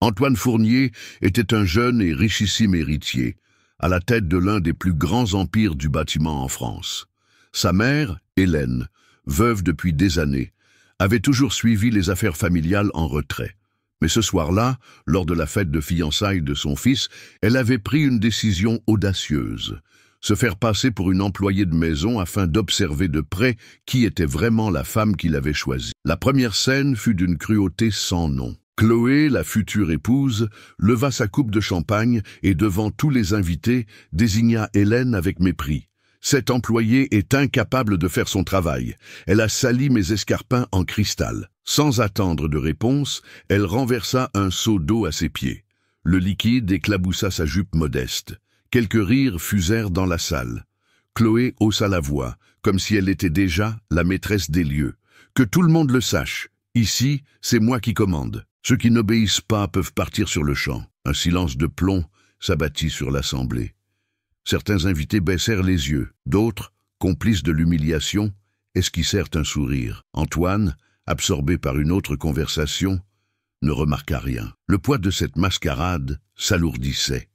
Antoine Fournier était un jeune et richissime héritier, à la tête de l'un des plus grands empires du bâtiment en France. Sa mère, Hélène, veuve depuis des années, avait toujours suivi les affaires familiales en retrait. Mais ce soir-là, lors de la fête de fiançailles de son fils, elle avait pris une décision audacieuse. Se faire passer pour une employée de maison afin d'observer de près qui était vraiment la femme qu'il avait choisie. La première scène fut d'une cruauté sans nom. Chloé, la future épouse, leva sa coupe de champagne et, devant tous les invités, désigna Hélène avec mépris. « Cette employée est incapable de faire son travail. Elle a sali mes escarpins en cristal. » Sans attendre de réponse, elle renversa un seau d'eau à ses pieds. Le liquide éclaboussa sa jupe modeste. Quelques rires fusèrent dans la salle. Chloé haussa la voix, comme si elle était déjà la maîtresse des lieux. « Que tout le monde le sache. Ici, c'est moi qui commande. Ceux qui n'obéissent pas peuvent partir sur le champ. » Un silence de plomb s'abattit sur l'assemblée. Certains invités baissèrent les yeux. D'autres, complices de l'humiliation, esquissèrent un sourire. Antoine, absorbé par une autre conversation, ne remarqua rien. Le poids de cette mascarade s'alourdissait.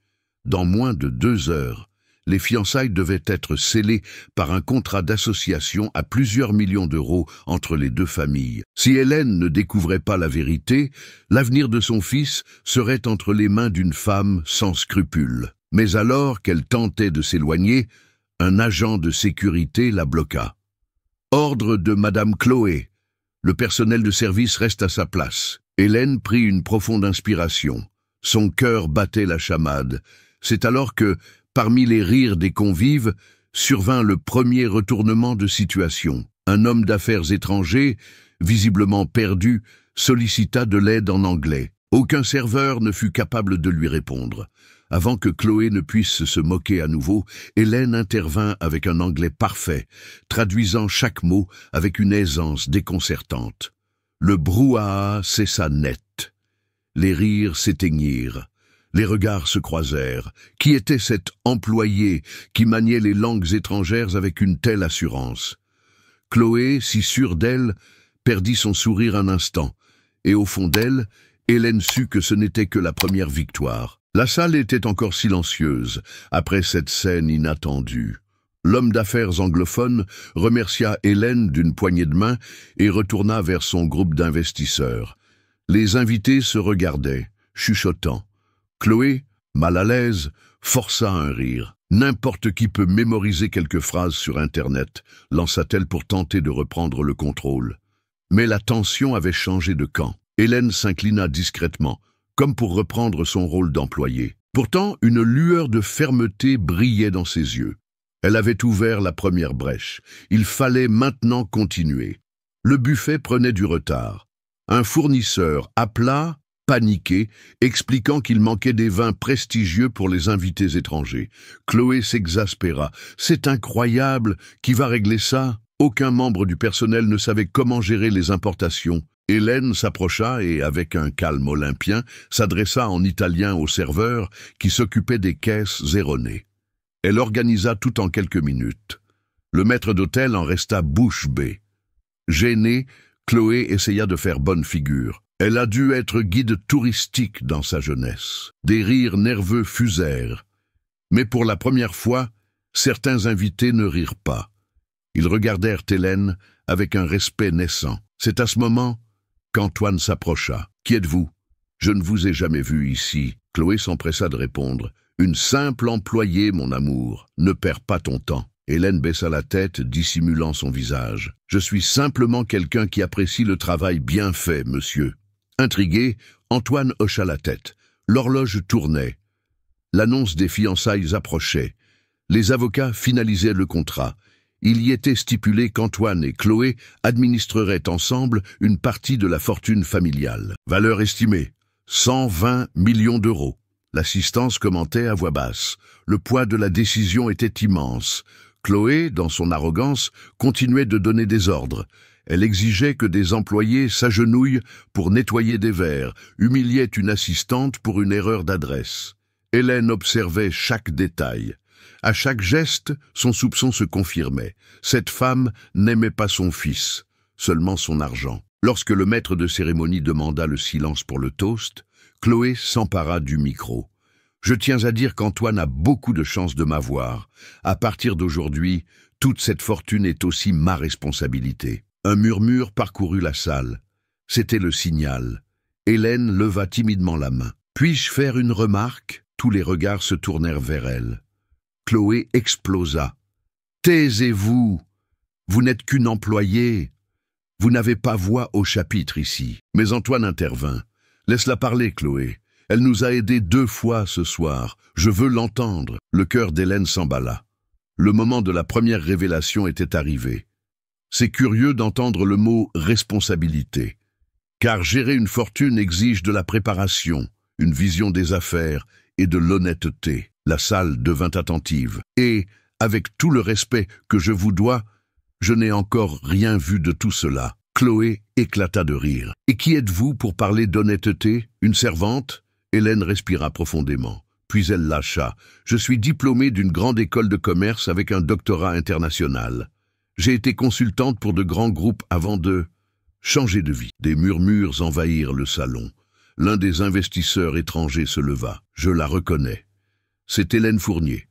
Dans moins de 2 heures, les fiançailles devaient être scellées par un contrat d'association à plusieurs millions d'euros entre les deux familles. Si Hélène ne découvrait pas la vérité, l'avenir de son fils serait entre les mains d'une femme sans scrupules. Mais alors qu'elle tentait de s'éloigner, un agent de sécurité la bloqua. « Ordre de Madame Chloé. Le personnel de service reste à sa place. » Hélène prit une profonde inspiration. Son cœur battait la chamade. C'est alors que, parmi les rires des convives, survint le premier retournement de situation. Un homme d'affaires étranger, visiblement perdu, sollicita de l'aide en anglais. Aucun serveur ne fut capable de lui répondre. Avant que Chloé ne puisse se moquer à nouveau, Hélène intervint avec un anglais parfait, traduisant chaque mot avec une aisance déconcertante. Le brouhaha cessa net. Les rires s'éteignirent. Les regards se croisèrent. Qui était cet employé qui maniait les langues étrangères avec une telle assurance? Chloé, si sûre d'elle, perdit son sourire un instant, et au fond d'elle, Hélène sut que ce n'était que la première victoire. La salle était encore silencieuse, après cette scène inattendue. L'homme d'affaires anglophone remercia Hélène d'une poignée de main et retourna vers son groupe d'investisseurs. Les invités se regardaient, chuchotant. Chloé, mal à l'aise, força un rire. « N'importe qui peut mémoriser quelques phrases sur Internet », lança-t-elle pour tenter de reprendre le contrôle. Mais la tension avait changé de camp. Hélène s'inclina discrètement, comme pour reprendre son rôle d'employée. Pourtant, une lueur de fermeté brillait dans ses yeux. Elle avait ouvert la première brèche. Il fallait maintenant continuer. Le buffet prenait du retard. Un fournisseur appela, paniqué, expliquant qu'il manquait des vins prestigieux pour les invités étrangers. Chloé s'exaspéra. « C'est incroyable! Qui va régler ça ?» Aucun membre du personnel ne savait comment gérer les importations. Hélène s'approcha et, avec un calme olympien, s'adressa en italien au serveur qui s'occupait des caisses erronées. Elle organisa tout en quelques minutes. Le maître d'hôtel en resta bouche bée. Gênée, Chloé essaya de faire bonne figure. Elle a dû être guide touristique dans sa jeunesse. Des rires nerveux fusèrent. Mais pour la première fois, certains invités ne rirent pas. Ils regardèrent Hélène avec un respect naissant. C'est à ce moment qu'Antoine s'approcha. « Qui êtes-vous ? Je ne vous ai jamais vu ici. » Chloé s'empressa de répondre. « Une simple employée, mon amour. Ne perds pas ton temps. » Hélène baissa la tête, dissimulant son visage. « Je suis simplement quelqu'un qui apprécie le travail bien fait, monsieur. » Intrigué, Antoine hocha la tête. L'horloge tournait. L'annonce des fiançailles approchait. Les avocats finalisaient le contrat. Il y était stipulé qu'Antoine et Chloé administreraient ensemble une partie de la fortune familiale. Valeur estimée, 120 millions d'euros. L'assistance commentait à voix basse. Le poids de la décision était immense. Chloé, dans son arrogance, continuait de donner des ordres. Elle exigeait que des employés s'agenouillent pour nettoyer des verres, humiliait une assistante pour une erreur d'adresse. Hélène observait chaque détail. À chaque geste, son soupçon se confirmait. Cette femme n'aimait pas son fils, seulement son argent. Lorsque le maître de cérémonie demanda le silence pour le toast, Chloé s'empara du micro. Je tiens à dire qu'Antoine a beaucoup de chance de m'avoir. À partir d'aujourd'hui, toute cette fortune est aussi ma responsabilité. Un murmure parcourut la salle. C'était le signal. Hélène leva timidement la main. Puis-je faire une remarque? Tous les regards se tournèrent vers elle. Chloé explosa. Taisez-vous! Vous n'êtes qu'une employée. Vous n'avez pas voix au chapitre ici. Mais Antoine intervint. Laisse-la parler, Chloé. Elle nous a aidés 2 fois ce soir. Je veux l'entendre. Le cœur d'Hélène s'emballa. Le moment de la première révélation était arrivé. C'est curieux d'entendre le mot « responsabilité », car gérer une fortune exige de la préparation, une vision des affaires et de l'honnêteté. La salle devint attentive. Et, avec tout le respect que je vous dois, je n'ai encore rien vu de tout cela. Chloé éclata de rire. « Et qui êtes-vous pour parler d'honnêteté? Une servante ?» Hélène respira profondément. Puis elle lâcha. « Je suis diplômée d'une grande école de commerce avec un doctorat international. J'ai été consultante pour de grands groupes avant de changer de vie. » Des murmures envahirent le salon. L'un des investisseurs étrangers se leva. « Je la reconnais. C'est Hélène Fournier.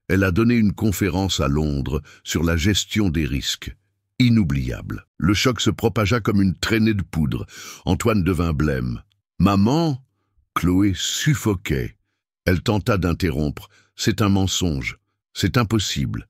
Elle a donné une conférence à Londres sur la gestion des risques. Inoubliable. » Le choc se propagea comme une traînée de poudre. Antoine devint blême. « Maman ?» Chloé suffoquait. Elle tenta d'interrompre. « C'est un mensonge. C'est impossible. »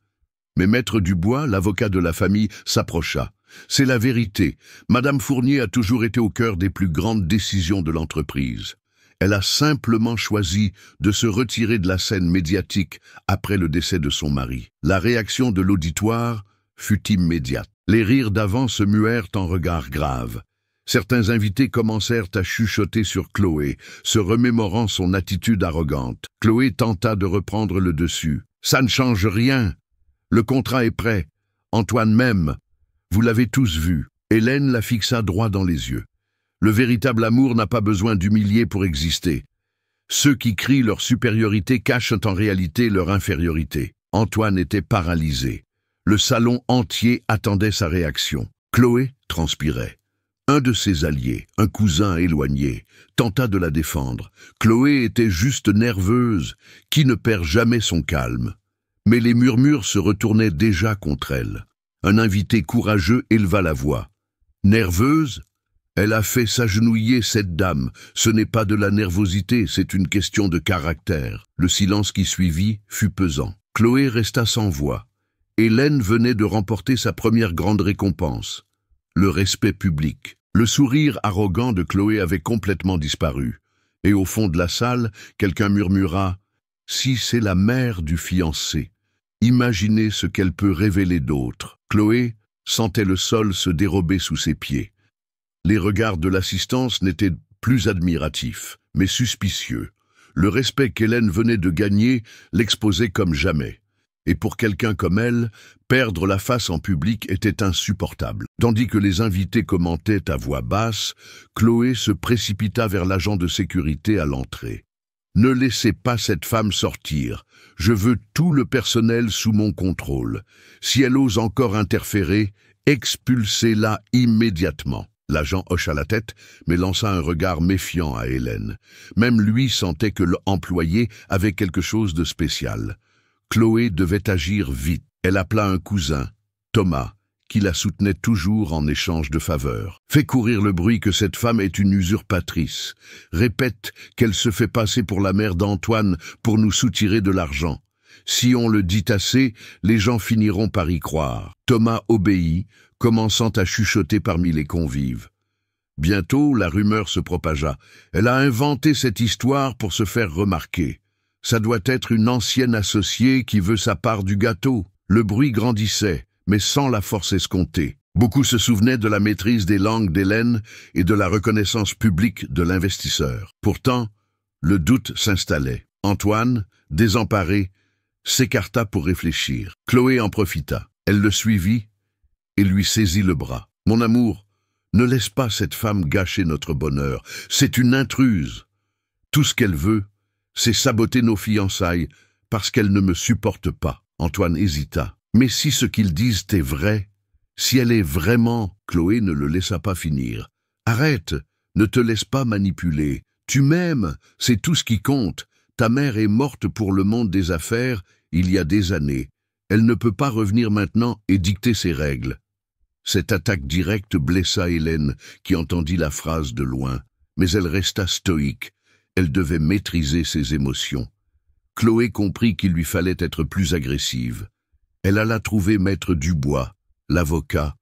Mais Maître Dubois, l'avocat de la famille, s'approcha. « C'est la vérité. Madame Fournier a toujours été au cœur des plus grandes décisions de l'entreprise. Elle a simplement choisi de se retirer de la scène médiatique après le décès de son mari. » La réaction de l'auditoire fut immédiate. Les rires d'avant se muèrent en regards graves. Certains invités commencèrent à chuchoter sur Chloé, se remémorant son attitude arrogante. Chloé tenta de reprendre le dessus. « Ça ne change rien. Le contrat est prêt. Antoine m'aime. Vous l'avez tous vu. » Hélène la fixa droit dans les yeux. Le véritable amour n'a pas besoin d'humilier pour exister. Ceux qui crient leur supériorité cachent en réalité leur infériorité. Antoine était paralysé. Le salon entier attendait sa réaction. Chloé transpirait. Un de ses alliés, un cousin éloigné, tenta de la défendre. Chloé était juste nerveuse, qui ne perd jamais son calme. Mais les murmures se retournaient déjà contre elle. Un invité courageux éleva la voix. « Nerveuse ? Elle a fait s'agenouiller cette dame. Ce n'est pas de la nervosité, c'est une question de caractère. » Le silence qui suivit fut pesant. Chloé resta sans voix. Hélène venait de remporter sa première grande récompense. Le respect public. Le sourire arrogant de Chloé avait complètement disparu. Et au fond de la salle, quelqu'un murmura « Si c'est la mère du fiancé, imaginez ce qu'elle peut révéler d'autre. » Chloé sentait le sol se dérober sous ses pieds. Les regards de l'assistance n'étaient plus admiratifs, mais suspicieux. Le respect qu'Hélène venait de gagner l'exposait comme jamais. Et pour quelqu'un comme elle, perdre la face en public était insupportable. Tandis que les invités commentaient à voix basse, Chloé se précipita vers l'agent de sécurité à l'entrée. « Ne laissez pas cette femme sortir. Je veux tout le personnel sous mon contrôle. Si elle ose encore interférer, expulsez-la immédiatement. » L'agent hocha la tête, mais lança un regard méfiant à Hélène. Même lui sentait que l'employé avait quelque chose de spécial. Chloé devait agir vite. Elle appela un cousin, Thomas, qui la soutenait toujours en échange de faveurs. « Fais courir le bruit que cette femme est une usurpatrice. Répète qu'elle se fait passer pour la mère d'Antoine pour nous soutirer de l'argent. Si on le dit assez, les gens finiront par y croire. » Thomas obéit, commençant à chuchoter parmi les convives. Bientôt, la rumeur se propagea. Elle a inventé cette histoire pour se faire remarquer. Ça doit être une ancienne associée qui veut sa part du gâteau. Le bruit grandissait, mais sans la force escomptée. Beaucoup se souvenaient de la maîtrise des langues d'Hélène et de la reconnaissance publique de l'investisseur. Pourtant, le doute s'installait. Antoine, désemparé, s'écarta pour réfléchir. Chloé en profita. Elle le suivit et lui saisit le bras. « Mon amour, ne laisse pas cette femme gâcher notre bonheur. C'est une intruse. Tout ce qu'elle veut, c'est saboter nos fiançailles parce qu'elle ne me supporte pas. » Antoine hésita. « Mais si ce qu'ils disent est vrai, si elle est vraiment... » Chloé ne le laissa pas finir. « Arrête, ne te laisse pas manipuler. Tu m'aimes, c'est tout ce qui compte. Ta mère est morte pour le monde des affaires il y a des années. Elle ne peut pas revenir maintenant et dicter ses règles. » Cette attaque directe blessa Hélène, qui entendit la phrase de loin, mais elle resta stoïque. Elle devait maîtriser ses émotions. Chloé comprit qu'il lui fallait être plus agressive. Elle alla trouver Maître Dubois, l'avocat,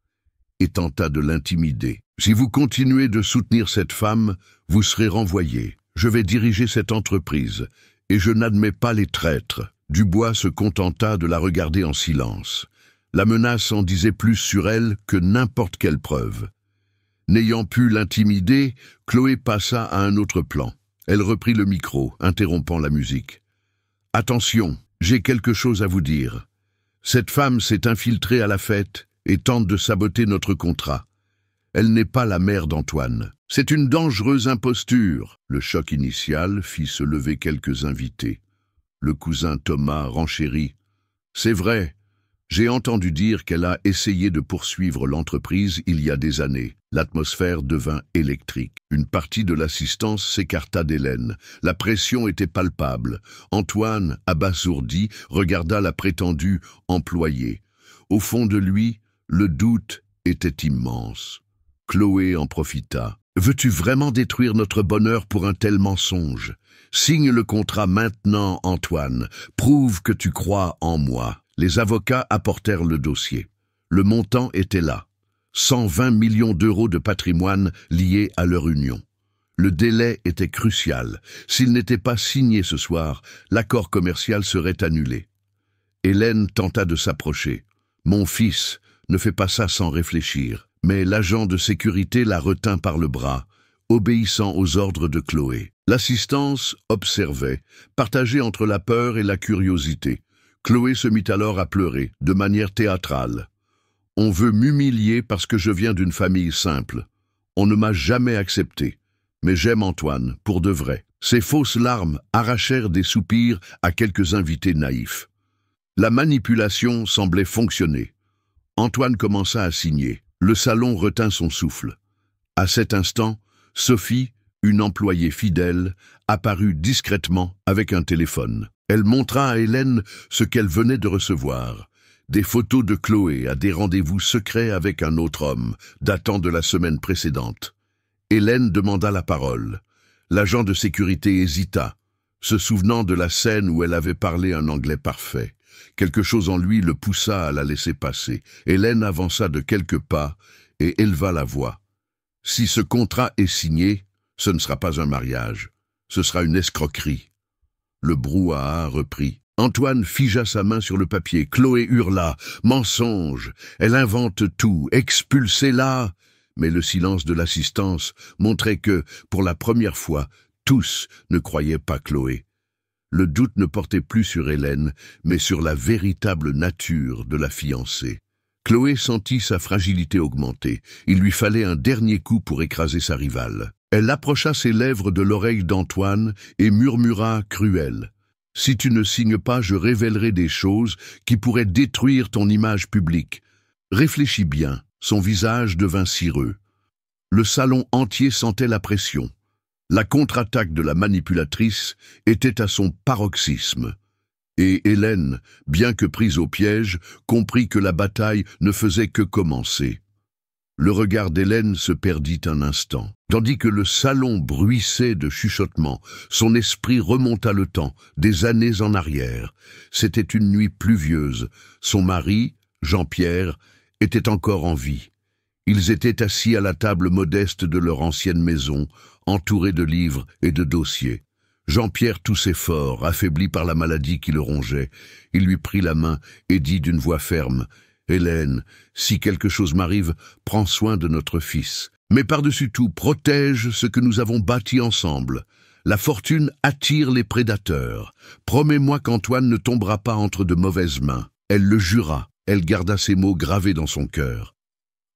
et tenta de l'intimider. « Si vous continuez de soutenir cette femme, vous serez renvoyé. Je vais diriger cette entreprise, et je n'admets pas les traîtres. » Dubois se contenta de la regarder en silence. La menace en disait plus sur elle que n'importe quelle preuve. N'ayant pu l'intimider, Chloé passa à un autre plan. Elle reprit le micro, interrompant la musique. « Attention, j'ai quelque chose à vous dire. Cette femme s'est infiltrée à la fête et tente de saboter notre contrat. Elle n'est pas la mère d'Antoine. C'est une dangereuse imposture. » Le choc initial fit se lever quelques invités. Le cousin Thomas renchérit. « C'est vrai, j'ai entendu dire qu'elle a essayé de poursuivre l'entreprise il y a des années. » L'atmosphère devint électrique. Une partie de l'assistance s'écarta d'Hélène. La pression était palpable. Antoine, abasourdi, regarda la prétendue employée. Au fond de lui, le doute était immense. Chloé en profita. « Veux-tu vraiment détruire notre bonheur pour un tel mensonge? Signe le contrat maintenant, Antoine. Prouve que tu crois en moi. » Les avocats apportèrent le dossier. Le montant était là. 120 millions d'euros de patrimoine liés à leur union. Le délai était crucial. S'il n'était pas signé ce soir, l'accord commercial serait annulé. Hélène tenta de s'approcher. « Mon fils, ne fais pas ça sans réfléchir. » Mais l'agent de sécurité la retint par le bras, obéissant aux ordres de Chloé. L'assistance observait, partagée entre la peur et la curiosité. Chloé se mit alors à pleurer, de manière théâtrale. « On veut m'humilier parce que je viens d'une famille simple. On ne m'a jamais accepté. Mais j'aime Antoine, pour de vrai. » Ces fausses larmes arrachèrent des soupirs à quelques invités naïfs. La manipulation semblait fonctionner. Antoine commença à signer. Le salon retint son souffle. À cet instant, Sophie, une employée fidèle, apparut discrètement avec un téléphone. Elle montra à Hélène ce qu'elle venait de recevoir. Des photos de Chloé à des rendez-vous secrets avec un autre homme, datant de la semaine précédente. Hélène demanda la parole. L'agent de sécurité hésita, se souvenant de la scène où elle avait parlé un anglais parfait. Quelque chose en lui le poussa à la laisser passer. Hélène avança de quelques pas et éleva la voix. « Si ce contrat est signé, ce ne sera pas un mariage. Ce sera une escroquerie. » Le brouhaha reprit. Antoine figea sa main sur le papier. Chloé hurla. « Mensonge! Elle invente tout! Expulsez-la !» Mais le silence de l'assistance montrait que, pour la première fois, tous ne croyaient pas Chloé. Le doute ne portait plus sur Hélène, mais sur la véritable nature de la fiancée. Chloé sentit sa fragilité augmenter. Il lui fallait un dernier coup pour écraser sa rivale. Elle approcha ses lèvres de l'oreille d'Antoine et murmura cruel. « Si tu ne signes pas, je révélerai des choses qui pourraient détruire ton image publique. Réfléchis bien. » Son visage devint cireux. Le salon entier sentait la pression. La contre-attaque de la manipulatrice était à son paroxysme. Et Hélène, bien que prise au piège, comprit que la bataille ne faisait que commencer. Le regard d'Hélène se perdit un instant. Tandis que le salon bruissait de chuchotements, son esprit remonta le temps, des années en arrière. C'était une nuit pluvieuse. Son mari, Jean-Pierre, était encore en vie. Ils étaient assis à la table modeste de leur ancienne maison, entourés de livres et de dossiers. Jean-Pierre toussait fort, affaibli par la maladie qui le rongeait. Il lui prit la main et dit d'une voix ferme « Hélène, si quelque chose m'arrive, prends soin de notre fils. Mais par-dessus tout, protège ce que nous avons bâti ensemble. La fortune attire les prédateurs. Promets-moi qu'Antoine ne tombera pas entre de mauvaises mains. » Elle le jura. Elle garda ces mots gravés dans son cœur.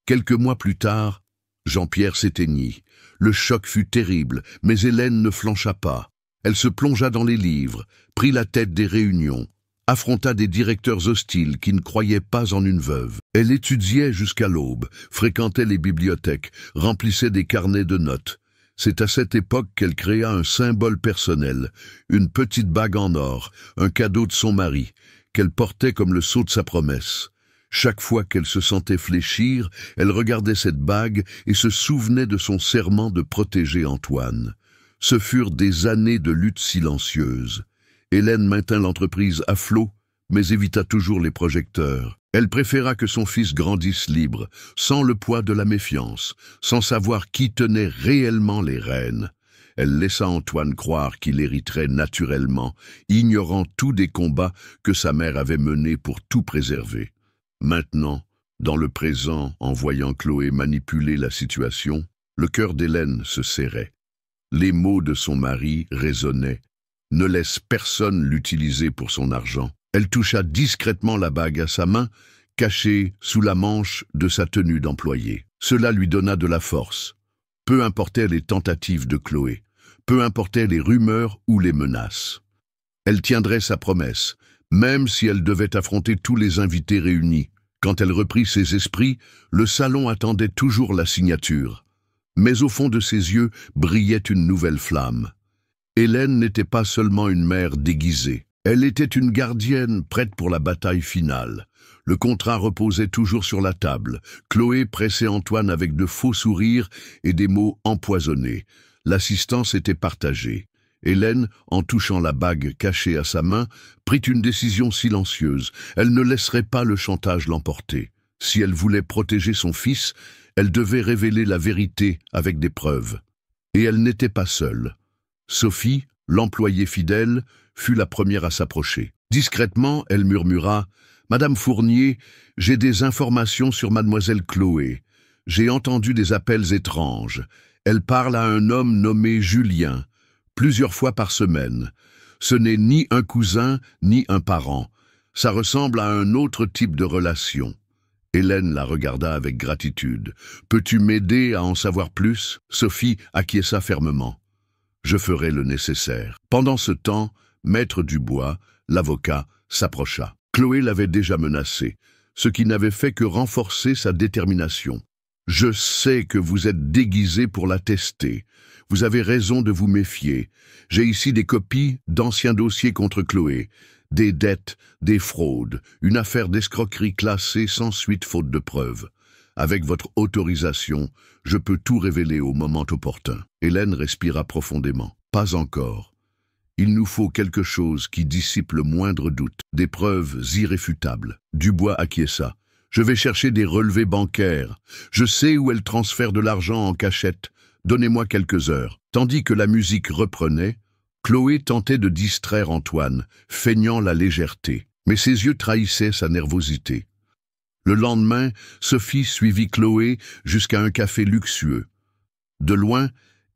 Quelques mois plus tard, Jean-Pierre s'éteignit. Le choc fut terrible, mais Hélène ne flancha pas. Elle se plongea dans les livres, prit la tête des réunions, affronta des directeurs hostiles qui ne croyaient pas en une veuve. Elle étudiait jusqu'à l'aube, fréquentait les bibliothèques, remplissait des carnets de notes. C'est à cette époque qu'elle créa un symbole personnel, une petite bague en or, un cadeau de son mari, qu'elle portait comme le sceau de sa promesse. Chaque fois qu'elle se sentait fléchir, elle regardait cette bague et se souvenait de son serment de protéger Antoine. Ce furent des années de lutte silencieuse. Hélène maintint l'entreprise à flot, mais évita toujours les projecteurs. Elle préféra que son fils grandisse libre, sans le poids de la méfiance, sans savoir qui tenait réellement les rênes. Elle laissa Antoine croire qu'il hériterait naturellement, ignorant tout des combats que sa mère avait menés pour tout préserver. Maintenant, dans le présent, en voyant Chloé manipuler la situation, le cœur d'Hélène se serrait. Les mots de son mari résonnaient. Ne laisse personne l'utiliser pour son argent. Elle toucha discrètement la bague à sa main, cachée sous la manche de sa tenue d'employé. Cela lui donna de la force. Peu importaient les tentatives de Chloé, peu importaient les rumeurs ou les menaces. Elle tiendrait sa promesse, même si elle devait affronter tous les invités réunis. Quand elle reprit ses esprits, le salon attendait toujours la signature. Mais au fond de ses yeux brillait une nouvelle flamme. Hélène n'était pas seulement une mère déguisée. Elle était une gardienne prête pour la bataille finale. Le contrat reposait toujours sur la table. Chloé pressait Antoine avec de faux sourires et des mots empoisonnés. L'assistance était partagée. Hélène, en touchant la bague cachée à sa main, prit une décision silencieuse. Elle ne laisserait pas le chantage l'emporter. Si elle voulait protéger son fils, elle devait révéler la vérité avec des preuves. Et elle n'était pas seule. Sophie, l'employée fidèle, fut la première à s'approcher. Discrètement, elle murmura « Madame Fournier, j'ai des informations sur mademoiselle Chloé. J'ai entendu des appels étranges. Elle parle à un homme nommé Julien, plusieurs fois par semaine. Ce n'est ni un cousin, ni un parent. Ça ressemble à un autre type de relation. » Hélène la regarda avec gratitude. « Peux-tu m'aider à en savoir plus ?» Sophie acquiesça fermement. « Je ferai le nécessaire. » Pendant ce temps, Maître Dubois, l'avocat, s'approcha. Chloé l'avait déjà menacé, ce qui n'avait fait que renforcer sa détermination. « Je sais que vous êtes déguisé pour la tester. Vous avez raison de vous méfier. J'ai ici des copies d'anciens dossiers contre Chloé. Des dettes, des fraudes, une affaire d'escroquerie classée sans suite faute de preuves. Avec votre autorisation, je peux tout révéler au moment opportun. » Hélène respira profondément. « Pas encore. Il nous faut quelque chose qui dissipe le moindre doute, des preuves irréfutables. » Dubois acquiesça. « Je vais chercher des relevés bancaires. Je sais où elle transfère de l'argent en cachette. Donnez-moi quelques heures. » Tandis que la musique reprenait, Chloé tentait de distraire Antoine, feignant la légèreté. Mais ses yeux trahissaient sa nervosité. Le lendemain, Sophie suivit Chloé jusqu'à un café luxueux. De loin,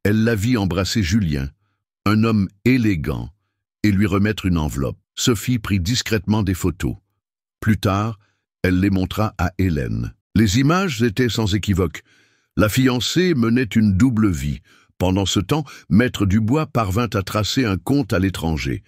elle la vit embrasser Julien, un homme élégant, et lui remettre une enveloppe. Sophie prit discrètement des photos. Plus tard, elle les montra à Hélène. Les images étaient sans équivoque. La fiancée menait une double vie. Pendant ce temps, Maître Dubois parvint à tracer un compte à l'étranger.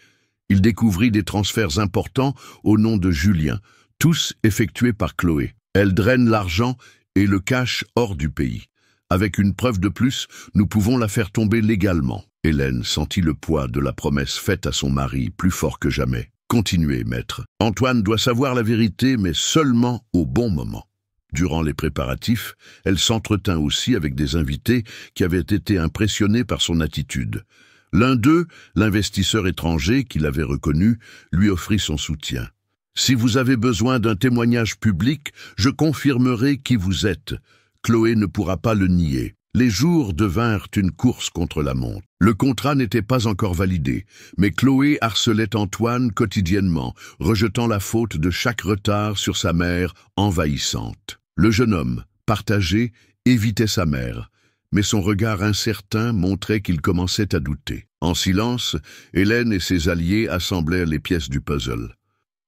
Il découvrit des transferts importants au nom de Julien, tous effectués par Chloé. Elle draine l'argent et le cache hors du pays. Avec une preuve de plus, nous pouvons la faire tomber légalement. Hélène sentit le poids de la promesse faite à son mari plus fort que jamais. Continuez, maître. Antoine doit savoir la vérité, mais seulement au bon moment. Durant les préparatifs, elle s'entretint aussi avec des invités qui avaient été impressionnés par son attitude. L'un d'eux, l'investisseur étranger qui l'avait reconnu, lui offrit son soutien. « Si vous avez besoin d'un témoignage public, je confirmerai qui vous êtes. Chloé ne pourra pas le nier. » Les jours devinrent une course contre la montre. Le contrat n'était pas encore validé, mais Chloé harcelait Antoine quotidiennement, rejetant la faute de chaque retard sur sa mère envahissante. Le jeune homme, partagé, évitait sa mère, mais son regard incertain montrait qu'il commençait à douter. En silence, Hélène et ses alliés assemblèrent les pièces du puzzle.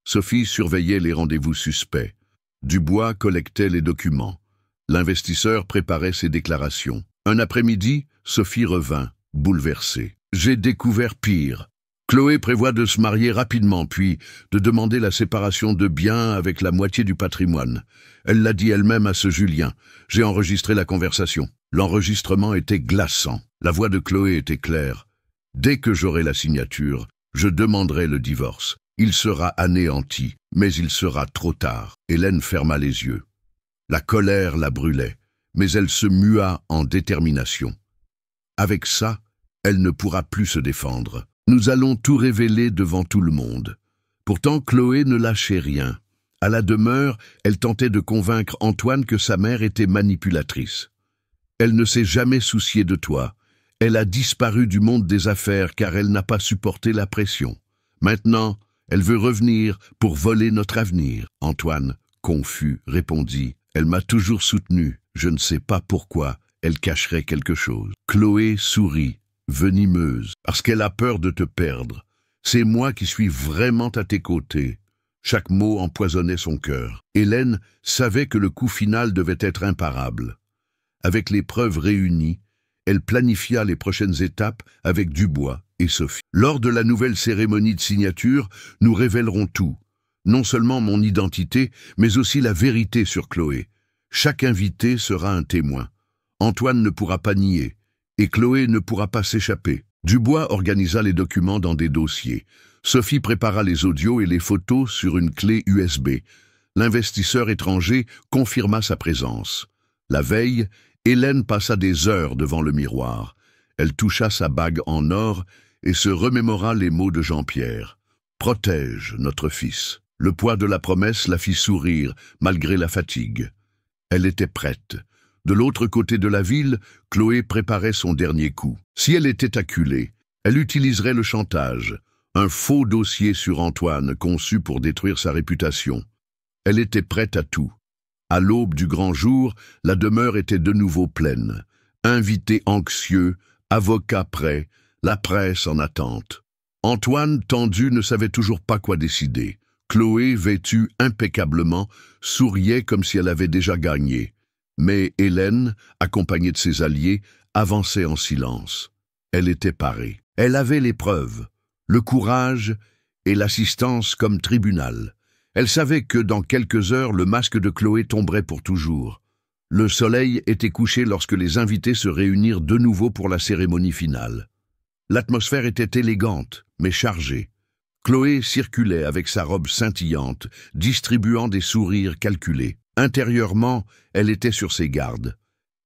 Sophie surveillait les rendez-vous suspects. Dubois collectait les documents. L'investisseur préparait ses déclarations. Un après-midi, Sophie revint, bouleversée. « J'ai découvert pire. Chloé prévoit de se marier rapidement, puis de demander la séparation de biens avec la moitié du patrimoine. Elle l'a dit elle-même à ce Julien. J'ai enregistré la conversation. » L'enregistrement était glaçant. La voix de Chloé était claire. « Dès que j'aurai la signature, je demanderai le divorce. Il sera anéanti, mais il sera trop tard. » Hélène ferma les yeux. La colère la brûlait, mais elle se mua en détermination. Avec ça, elle ne pourra plus se défendre. Nous allons tout révéler devant tout le monde. Pourtant, Chloé ne lâchait rien. À la demeure, elle tentait de convaincre Antoine que sa mère était manipulatrice. Elle ne s'est jamais souciée de toi. Elle a disparu du monde des affaires car elle n'a pas supporté la pression. Maintenant, elle veut revenir pour voler notre avenir. Antoine, confus, répondit « Elle m'a toujours soutenu. Je ne sais pas pourquoi elle cacherait quelque chose. » Chloé sourit, venimeuse, parce qu'elle a peur de te perdre. C'est moi qui suis vraiment à tes côtés. Chaque mot empoisonnait son cœur. Hélène savait que le coup final devait être imparable. Avec les preuves réunies, elle planifia les prochaines étapes avec Dubois et Sophie. Lors de la nouvelle cérémonie de signature, nous révélerons tout. Non seulement mon identité, mais aussi la vérité sur Chloé. Chaque invité sera un témoin. Antoine ne pourra pas nier, et Chloé ne pourra pas s'échapper. Dubois organisa les documents dans des dossiers. Sophie prépara les audios et les photos sur une clé USB. L'investisseur étranger confirma sa présence. La veille, Hélène passa des heures devant le miroir. Elle toucha sa bague en or et se remémora les mots de Jean-Pierre. « Protège notre fils ». Le poids de la promesse la fit sourire, malgré la fatigue. Elle était prête. De l'autre côté de la ville, Chloé préparait son dernier coup. Si elle était acculée, elle utiliserait le chantage, un faux dossier sur Antoine conçu pour détruire sa réputation. Elle était prête à tout. À l'aube du grand jour, la demeure était de nouveau pleine. Invités anxieux, avocats prêts, la presse en attente. Antoine, tendu, ne savait toujours pas quoi décider. Chloé, vêtue impeccablement, souriait comme si elle avait déjà gagné. Mais Hélène, accompagnée de ses alliés, avançait en silence. Elle était parée. Elle avait les preuves, le courage et l'assistance comme tribunal. Elle savait que dans quelques heures, le masque de Chloé tomberait pour toujours. Le soleil était couché lorsque les invités se réunirent de nouveau pour la cérémonie finale. L'atmosphère était élégante, mais chargée. Chloé circulait avec sa robe scintillante, distribuant des sourires calculés. Intérieurement, elle était sur ses gardes.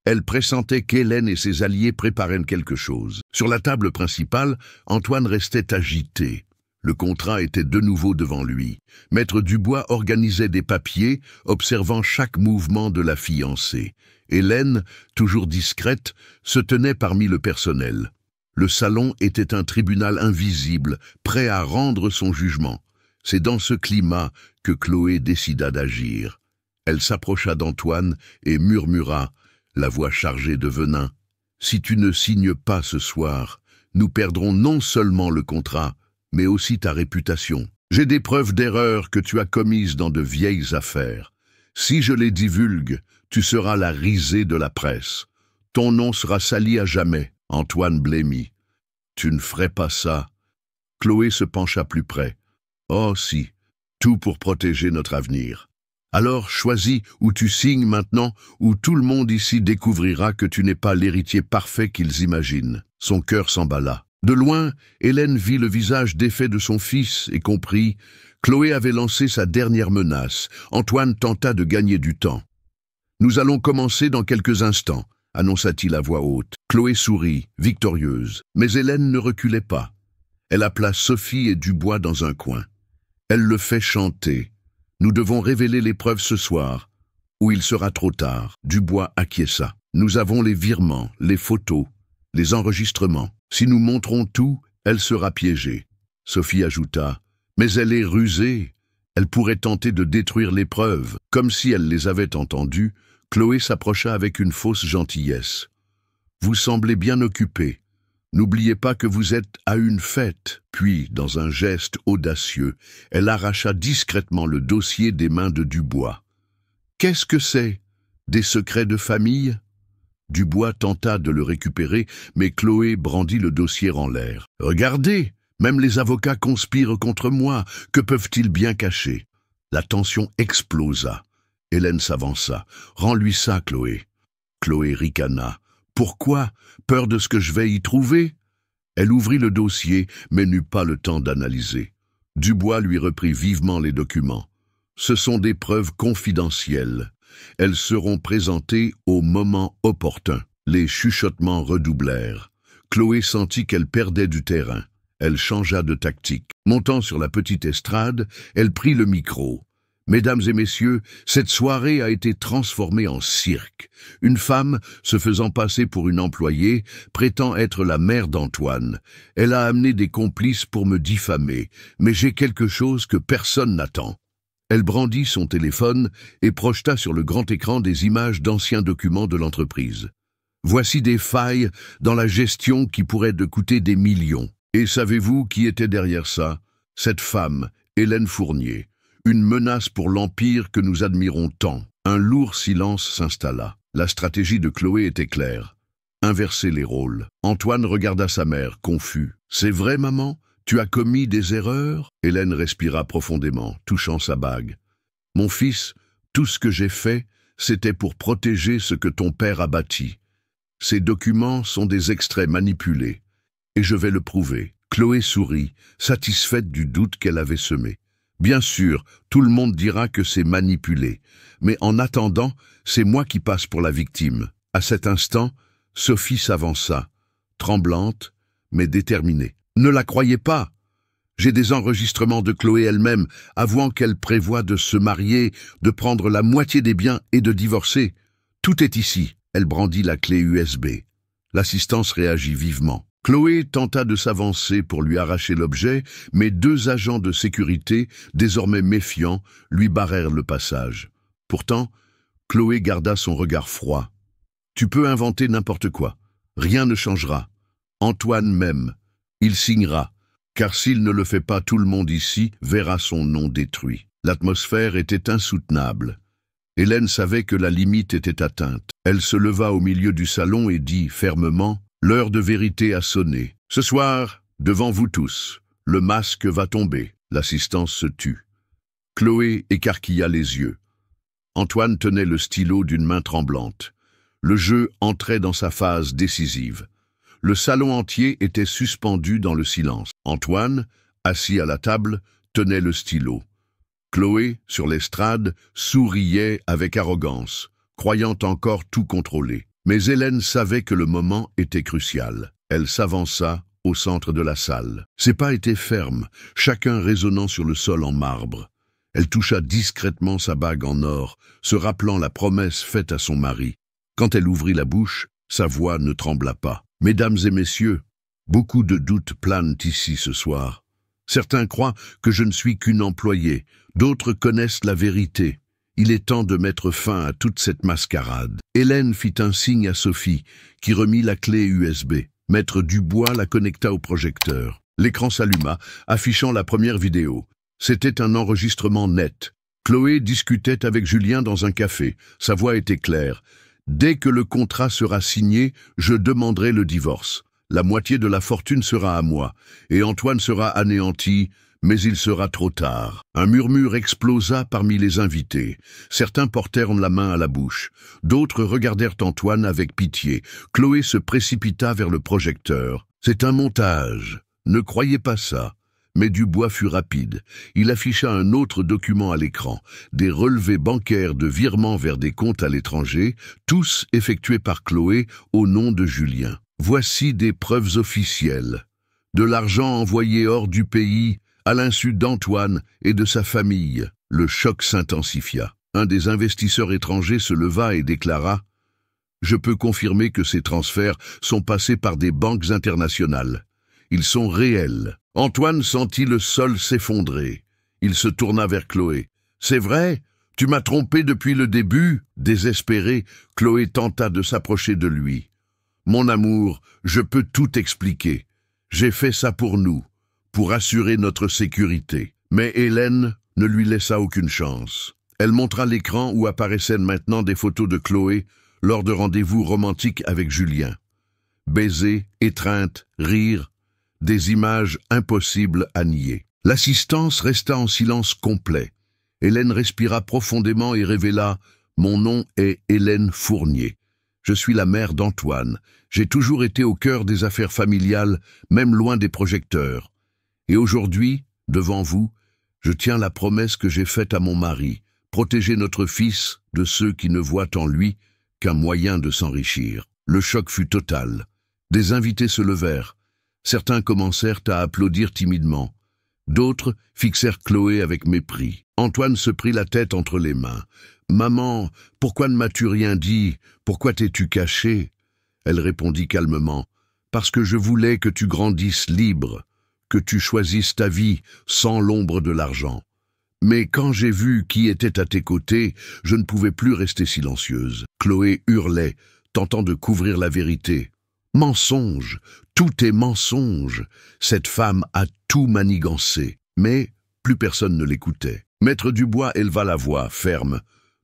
Elle pressentait qu'Hélène et ses alliés préparaient quelque chose. Sur la table principale, Antoine restait agité. Le contrat était de nouveau devant lui. Maître Dubois organisait des papiers, observant chaque mouvement de la fiancée. Hélène, toujours discrète, se tenait parmi le personnel. Le salon était un tribunal invisible, prêt à rendre son jugement. C'est dans ce climat que Chloé décida d'agir. Elle s'approcha d'Antoine et murmura, la voix chargée de venin. « Si tu ne signes pas ce soir, nous perdrons non seulement le contrat, mais aussi ta réputation. J'ai des preuves d'erreurs que tu as commises dans de vieilles affaires. Si je les divulgue, tu seras la risée de la presse. Ton nom sera sali à jamais. » Antoine blêmit. « Tu ne ferais pas ça. » Chloé se pencha plus près. « Oh si, tout pour protéger notre avenir. Alors choisis où tu signes maintenant, où tout le monde ici découvrira que tu n'es pas l'héritier parfait qu'ils imaginent. » Son cœur s'emballa. De loin, Hélène vit le visage défait de son fils et comprit. Chloé avait lancé sa dernière menace. Antoine tenta de gagner du temps. « Nous allons commencer dans quelques instants, » annonça-t-il à voix haute. Chloé sourit, victorieuse. Mais Hélène ne reculait pas. Elle appela Sophie et Dubois dans un coin. Elle le fait chanter. « Nous devons révéler les preuves ce soir, ou il sera trop tard. » Dubois acquiesça. « Nous avons les virements, les photos, les enregistrements. Si nous montrons tout, elle sera piégée. » Sophie ajouta. « Mais elle est rusée. Elle pourrait tenter de détruire les preuves. » Comme si elle les avait entendues, Chloé s'approcha avec une fausse gentillesse. « Vous semblez bien occupé. N'oubliez pas que vous êtes à une fête. » Puis, dans un geste audacieux, elle arracha discrètement le dossier des mains de Dubois. « Qu'est-ce que c'est? Des secrets de famille ?» Dubois tenta de le récupérer, mais Chloé brandit le dossier en l'air. « Regardez, même les avocats conspirent contre moi. Que peuvent-ils bien cacher ?» La tension explosa. Hélène s'avança. « Rends-lui ça, Chloé. » Chloé ricana. Pourquoi? Peur de ce que je vais y trouver? Elle ouvrit le dossier, mais n'eut pas le temps d'analyser. Dubois lui reprit vivement les documents. Ce sont des preuves confidentielles. Elles seront présentées au moment opportun. Les chuchotements redoublèrent. Chloé sentit qu'elle perdait du terrain. Elle changea de tactique. Montant sur la petite estrade, elle prit le micro. « Mesdames et messieurs, cette soirée a été transformée en cirque. Une femme, se faisant passer pour une employée, prétend être la mère d'Antoine. Elle a amené des complices pour me diffamer, mais j'ai quelque chose que personne n'attend. » Elle brandit son téléphone et projeta sur le grand écran des images d'anciens documents de l'entreprise. Voici des failles dans la gestion qui pourraient de coûter des millions. Et savez-vous qui était derrière ça? Cette femme, Hélène Fournier. Une menace pour l'empire que nous admirons tant. Un lourd silence s'installa. La stratégie de Chloé était claire. Inverser les rôles. Antoine regarda sa mère, confus. « C'est vrai, maman? Tu as commis des erreurs ?» Hélène respira profondément, touchant sa bague. « Mon fils, tout ce que j'ai fait, c'était pour protéger ce que ton père a bâti. Ces documents sont des extraits manipulés. Et je vais le prouver. » Chloé sourit, satisfaite du doute qu'elle avait semé. Bien sûr, tout le monde dira que c'est manipulé, mais en attendant, c'est moi qui passe pour la victime. À cet instant, Sophie s'avança, tremblante, mais déterminée. Ne la croyez pas. J'ai des enregistrements de Chloé elle-même, avouant qu'elle prévoit de se marier, de prendre la moitié des biens et de divorcer. Tout est ici. Elle brandit la clé USB. L'assistance réagit vivement. Chloé tenta de s'avancer pour lui arracher l'objet, mais 2 agents de sécurité, désormais méfiants, lui barrèrent le passage. Pourtant, Chloé garda son regard froid. « Tu peux inventer n'importe quoi. Rien ne changera. Antoine m'aime. Il signera. Car s'il ne le fait pas, tout le monde ici verra son nom détruit. » L'atmosphère était insoutenable. Hélène savait que la limite était atteinte. Elle se leva au milieu du salon et dit fermement: « L'heure de vérité a sonné. Ce soir, devant vous tous, le masque va tomber. » L'assistance se tut. Chloé écarquilla les yeux. Antoine tenait le stylo d'une main tremblante. Le jeu entrait dans sa phase décisive. Le salon entier était suspendu dans le silence. Antoine, assis à la table, tenait le stylo. Chloé, sur l'estrade, souriait avec arrogance, croyant encore tout contrôler. Mais Hélène savait que le moment était crucial. Elle s'avança au centre de la salle. Ses pas étaient fermes, chacun résonnant sur le sol en marbre. Elle toucha discrètement sa bague en or, se rappelant la promesse faite à son mari. Quand elle ouvrit la bouche, sa voix ne trembla pas. « Mesdames et messieurs, beaucoup de doutes planent ici ce soir. Certains croient que je ne suis qu'une employée, d'autres connaissent la vérité. Il est temps de mettre fin à toute cette mascarade. » Hélène fit un signe à Sophie, qui remit la clé USB. Maître Dubois la connecta au projecteur. L'écran s'alluma, affichant la première vidéo. C'était un enregistrement net. Chloé discutait avec Julien dans un café. Sa voix était claire. « Dès que le contrat sera signé, je demanderai le divorce. La moitié de la fortune sera à moi, et Antoine sera anéanti, mais il sera trop tard. » Un murmure explosa parmi les invités. Certains portèrent la main à la bouche. D'autres regardèrent Antoine avec pitié. Chloé se précipita vers le projecteur. « C'est un montage. Ne croyez pas ça. » Mais Dubois fut rapide. Il afficha un autre document à l'écran. Des relevés bancaires de virements vers des comptes à l'étranger, tous effectués par Chloé au nom de Julien. Voici des preuves officielles. De l'argent envoyé hors du pays, à l'insu d'Antoine et de sa famille. Le choc s'intensifia. Un des investisseurs étrangers se leva et déclara: « Je peux confirmer que ces transferts sont passés par des banques internationales. Ils sont réels. » Antoine sentit le sol s'effondrer. Il se tourna vers Chloé. « C'est vrai? Tu m'as trompé depuis le début ?» Désespérée, Chloé tenta de s'approcher de lui. « Mon amour, je peux tout expliquer. J'ai fait ça pour nous, pour assurer notre sécurité. » Mais Hélène ne lui laissa aucune chance. Elle montra l'écran où apparaissaient maintenant des photos de Chloé lors de rendez-vous romantiques avec Julien. Baisers, étreintes, rires, des images impossibles à nier. L'assistance resta en silence complet. Hélène respira profondément et révéla: « Mon nom est Hélène Fournier. Je suis la mère d'Antoine. J'ai toujours été au cœur des affaires familiales, même loin des projecteurs. Et aujourd'hui, devant vous, je tiens la promesse que j'ai faite à mon mari, protéger notre fils de ceux qui ne voient en lui qu'un moyen de s'enrichir. Le choc fut total. Des invités se levèrent. Certains commencèrent à applaudir timidement. D'autres fixèrent Chloé avec mépris. Antoine se prit la tête entre les mains. « Maman, pourquoi ne m'as-tu rien dit? Pourquoi t'es-tu cachée ?» Elle répondit calmement. « Parce que je voulais que tu grandisses libre, que tu choisisses ta vie sans l'ombre de l'argent. Mais quand j'ai vu qui était à tes côtés, je ne pouvais plus rester silencieuse. » Chloé hurlait, tentant de couvrir la vérité. « Mensonge! Tout est mensonge! Cette femme a tout manigancé. » Mais plus personne ne l'écoutait. Maître Dubois éleva la voix, ferme.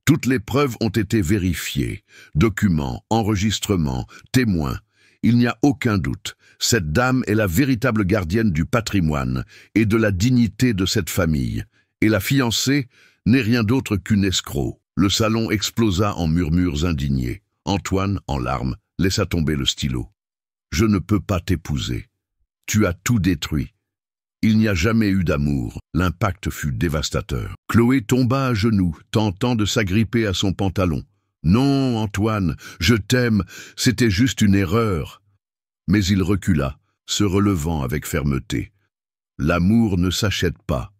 Toutes les preuves ont été vérifiées. Documents, enregistrements, témoins. Il n'y a aucun doute. Cette dame est la véritable gardienne du patrimoine et de la dignité de cette famille. Et la fiancée n'est rien d'autre qu'une escroc. Le salon explosa en murmures indignés. Antoine, en larmes, laissa tomber le stylo. « Je ne peux pas t'épouser. Tu as tout détruit. Il n'y a jamais eu d'amour. » L'impact fut dévastateur. Chloé tomba à genoux, tentant de s'agripper à son pantalon. « Non, Antoine, je t'aime, c'était juste une erreur. » Mais il recula, se relevant avec fermeté. « L'amour ne s'achète pas,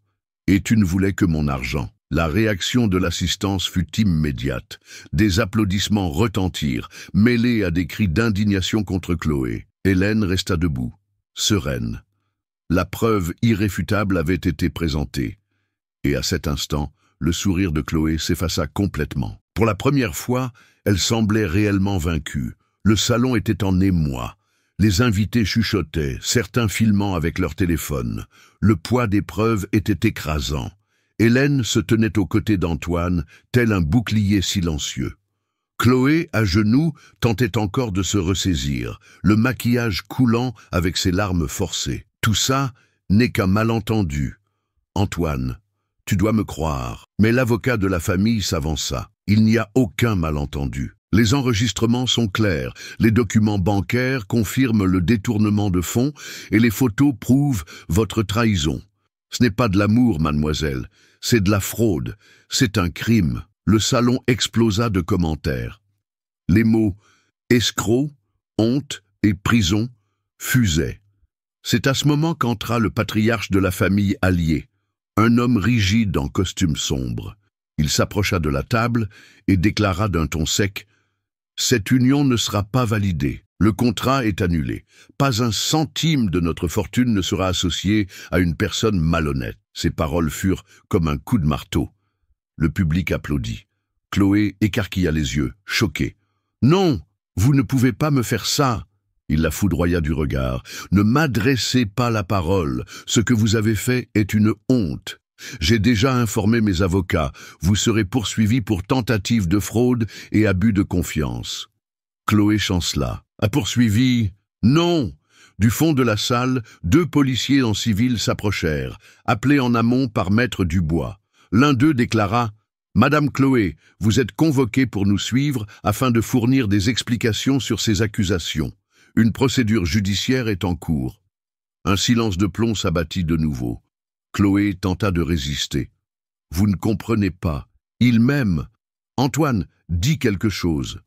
et tu ne voulais que mon argent. » La réaction de l'assistance fut immédiate. Des applaudissements retentirent, mêlés à des cris d'indignation contre Chloé. Hélène resta debout, sereine. La preuve irréfutable avait été présentée. Et à cet instant, le sourire de Chloé s'effaça complètement. Pour la première fois, elle semblait réellement vaincue. Le salon était en émoi. Les invités chuchotaient, certains filmant avec leur téléphone. Le poids des preuves était écrasant. Hélène se tenait aux côtés d'Antoine, tel un bouclier silencieux. Chloé, à genoux, tentait encore de se ressaisir, le maquillage coulant avec ses larmes forcées. Tout ça n'est qu'un malentendu. Antoine, tu dois me croire. Mais l'avocat de la famille s'avança. Il n'y a aucun malentendu. Les enregistrements sont clairs, les documents bancaires confirment le détournement de fonds et les photos prouvent votre trahison. Ce n'est pas de l'amour, mademoiselle, c'est de la fraude, c'est un crime. Le salon explosa de commentaires. Les mots « escroc »,« honte » et « prison » fusaient. C'est à ce moment qu'entra le patriarche de la famille Allier, un homme rigide en costume sombre. Il s'approcha de la table et déclara d'un ton sec « Cette union ne sera pas validée. Le contrat est annulé. Pas un centime de notre fortune ne sera associé à une personne malhonnête. » Ces paroles furent comme un coup de marteau. Le public applaudit. Chloé écarquilla les yeux, choquée. « Non, vous ne pouvez pas me faire ça !» Il la foudroya du regard. « Ne m'adressez pas la parole. Ce que vous avez fait est une honte. J'ai déjà informé mes avocats. Vous serez poursuivi pour tentative de fraude et abus de confiance. » Chloé chancela. « A poursuivi ? Non !» Du fond de la salle, 2 policiers en civil s'approchèrent, appelés en amont par Maître Dubois. L'un d'eux déclara « Madame Chloé, vous êtes convoquée pour nous suivre afin de fournir des explications sur ces accusations. Une procédure judiciaire est en cours. » Un silence de plomb s'abattit de nouveau. Chloé tenta de résister. « Vous ne comprenez pas. Il m'aime. Antoine, dis quelque chose. »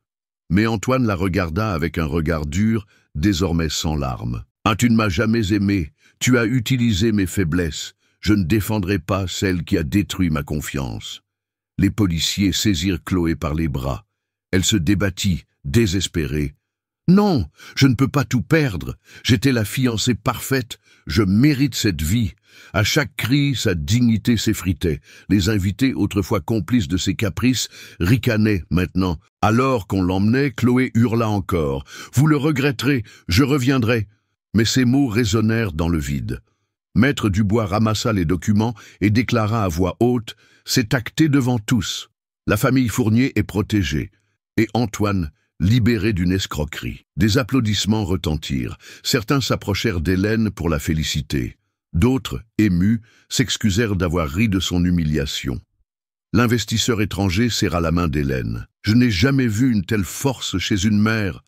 Mais Antoine la regarda avec un regard dur, désormais sans larmes. « Ah, tu ne m'as jamais aimé. Tu as utilisé mes faiblesses. Je ne défendrai pas celle qui a détruit ma confiance. » Les policiers saisirent Chloé par les bras. Elle se débattit, désespérée. « Non, je ne peux pas tout perdre. J'étais la fiancée parfaite. Je mérite cette vie. » À chaque cri, sa dignité s'effritait. Les invités, autrefois complices de ses caprices, ricanaient maintenant. Alors qu'on l'emmenait, Chloé hurla encore. « Vous le regretterez, je reviendrai. » Mais ces mots résonnèrent dans le vide. Maître Dubois ramassa les documents et déclara à voix haute « C'est acté devant tous. La famille Fournier est protégée. » Et Antoine, libéré d'une escroquerie. Des applaudissements retentirent. Certains s'approchèrent d'Hélène pour la féliciter. D'autres, émus, s'excusèrent d'avoir ri de son humiliation. L'investisseur étranger serra la main d'Hélène. « Je n'ai jamais vu une telle force chez une mère.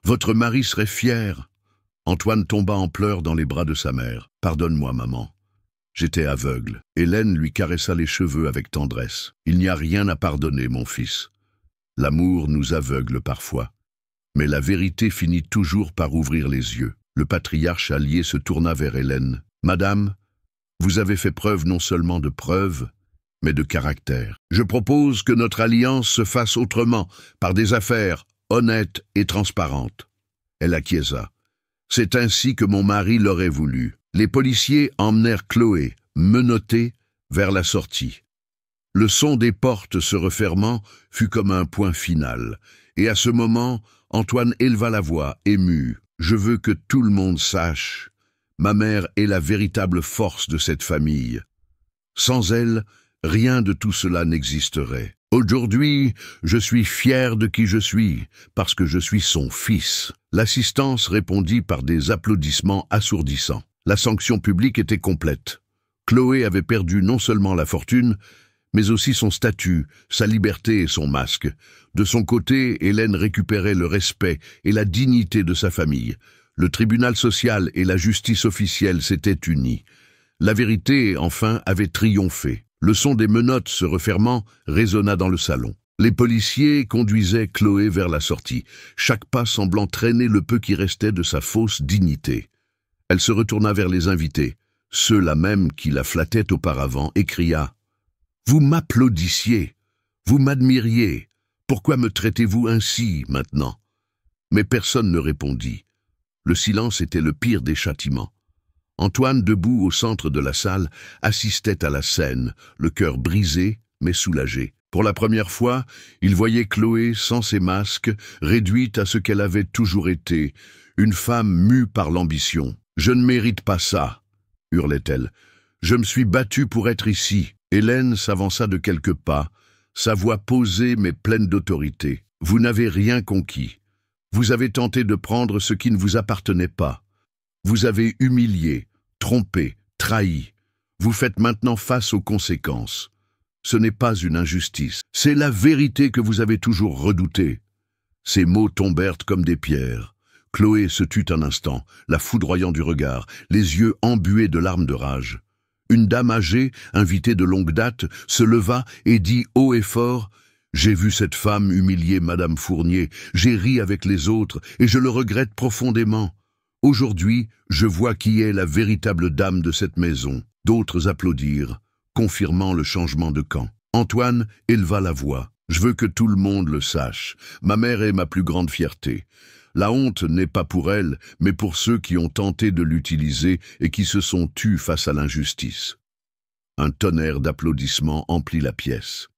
Votre mari serait fier. » Antoine tomba en pleurs dans les bras de sa mère. « Pardonne-moi, maman. J'étais aveugle. » Hélène lui caressa les cheveux avec tendresse. « Il n'y a rien à pardonner, mon fils. L'amour nous aveugle parfois. Mais la vérité finit toujours par ouvrir les yeux. » Le patriarche allié se tourna vers Hélène. « Madame, vous avez fait preuve non seulement de preuve, mais de caractère. Je propose que notre alliance se fasse autrement, par des affaires honnêtes et transparentes. » Elle acquiesça. « C'est ainsi que mon mari l'aurait voulu. » Les policiers emmenèrent Chloé, menottée, vers la sortie. Le son des portes se refermant fut comme un point final, et à ce moment, Antoine éleva la voix, ému. « Je veux que tout le monde sache. Ma mère est la véritable force de cette famille. Sans elle, rien de tout cela n'existerait. Aujourd'hui, je suis fier de qui je suis, parce que je suis son fils. » L'assistance répondit par des applaudissements assourdissants. La sanction publique était complète. Chloé avait perdu non seulement la fortune, mais aussi son statut, sa liberté et son masque. De son côté, Hélène récupérait le respect et la dignité de sa famille. Le tribunal social et la justice officielle s'étaient unis. La vérité, enfin, avait triomphé. Le son des menottes se refermant résonna dans le salon. Les policiers conduisaient Chloé vers la sortie, chaque pas semblant traîner le peu qui restait de sa fausse dignité. Elle se retourna vers les invités, ceux-là même qui la flattaient auparavant, et cria « Vous m'applaudissiez, vous m'admiriez, pourquoi me traitez-vous ainsi maintenant ?» Mais personne ne répondit. Le silence était le pire des châtiments. Antoine, debout au centre de la salle, assistait à la scène, le cœur brisé mais soulagé. Pour la première fois, il voyait Chloé sans ses masques, réduite à ce qu'elle avait toujours été, une femme mue par l'ambition. « Je ne mérite pas ça !» hurlait-elle. « Je me suis battue pour être ici. » Hélène s'avança de quelques pas, sa voix posée mais pleine d'autorité. « Vous n'avez rien conquis. Vous avez tenté de prendre ce qui ne vous appartenait pas. Vous avez humilié, trompé, trahi. Vous faites maintenant face aux conséquences. Ce n'est pas une injustice. C'est la vérité que vous avez toujours redoutée. » Ces mots tombèrent comme des pierres. Chloé se tut un instant, la foudroyant du regard, les yeux embués de larmes de rage. Une dame âgée, invitée de longue date, se leva et dit haut et fort « J'ai vu cette femme humilier Madame Fournier, j'ai ri avec les autres et je le regrette profondément. Aujourd'hui, je vois qui est la véritable dame de cette maison. » D'autres applaudirent, confirmant le changement de camp. Antoine éleva la voix. « Je veux que tout le monde le sache. Ma mère est ma plus grande fierté. La honte n'est pas pour elle, mais pour ceux qui ont tenté de l'utiliser et qui se sont tus face à l'injustice. » Un tonnerre d'applaudissements emplit la pièce.